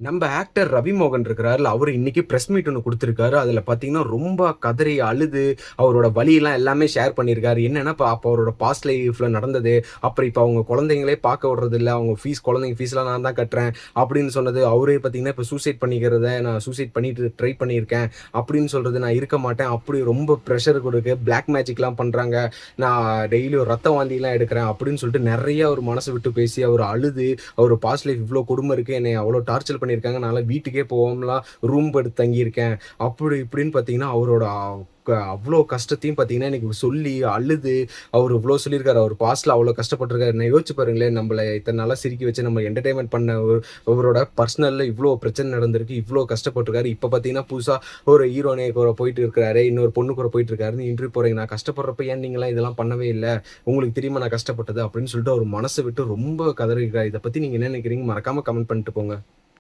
நம்ம ஆக்டர் ரவி மோகன் இருக்கிறார்ல, அவரு இன்னைக்கு பிரஸ் மீட் ஒண்ணு குடுத்திருக்காரு. அதுல பார்த்தீங்கன்னா, ரொம்ப கதறி அழுது, அவரோட வலியெல்லாம் எல்லாமே ஷேர் பண்ணியிருக்காரு. என்னன்னா, அப்ப அவரோட பாஸ்ட் லைஃப்ல நடந்தது. அப்புறம் இப்ப அவங்க குழந்தைங்களே பார்க்க விடுறதில்ல. அவங்க குழந்தைங்க ஃபீஸ்லாம் நான் தான் கட்டுறேன். அப்படின்னு சொன்னது. அவரே பார்த்தீங்கன்னா, இப்ப சூசைட் பண்ணிக்கிறத நான் சூசைட் பண்ணிட்டு ட்ரை பண்ணியிருக்கேன். அப்படின்னு சொல்றது. நான் இருக்க மாட்டேன். அப்படி ரொம்ப பிரஷர் குடுக்கு. பிளாக் மேஜிக்லாம் பண்றாங்க. நான் டெய்லியும் ரத்த வாந்திலாம் எடுக்கிறேன். அப்படின்னு சொல்லிட்டு நெறைய அவரு மனசு விட்டு பேசி, அவரு அழுது, அவரு பாஸ்ட் லைஃப் இவ்ளோ கொடும இருக்கு. என்னைய அவ்ளோ டார்ச்சர் பண்ணியிருக்காங்க. நான்லாம் வீட்டுக்கே போகாமலாம் ரூம் எடுத்து தங்கியிருக்கேன். அப்படி இப்படின்னு பார்த்தீங்கன்னா, அவரோட அவ்ளோ கஷ்டத்தையும் பார்த்தீங்கன்னா, எனக்கு சொல்லி அழுது அவரு இவ்ளோ சொல்லியிருக்காரு. அவரு பாஸ்ட்ல அவ்ளோ கஷ்டப்பட்டுருக்காரு. நான் யோசிச்சு பாருங்களேன், நம்மள இத்தன நாளா சிரிக்க வச்சு நம்ம என்டர்டெயின்மென்ட் பண்ண அவரோட பர்சனல்ல இவ்ளோ பிரச்சனை நடந்திருக்கு. இவ்ளோ கஷ்டப்பட்டுருக்காரு. இப்ப பார்த்தீங்கன்னா, புதுசா ஒரு ஹீரோயினி கூட போயிட்டு இருக்கிறாரு. இன்னொரு பொண்ணு கூட போயிட்டு இருக்காருன்னு இன்டர்வியூ போறீங்க. நான் கஷ்டப்படுறப்ப ஏன் நீங்கலாம் இதெல்லாம் பண்ணவே இல்ல? உங்களுக்கு தெரியுமா நான் கஷ்டப்பட்டது? அப்படின்னு சொல்லிட்டு அவரு மனச விட்டு ரொம்ப கதறியிருக்காரு. இத பத்தி நீங்க என்ன நினைக்கிறீங்க? மறக்காம கமெண்ட் பண்ணிட்டு போங்க.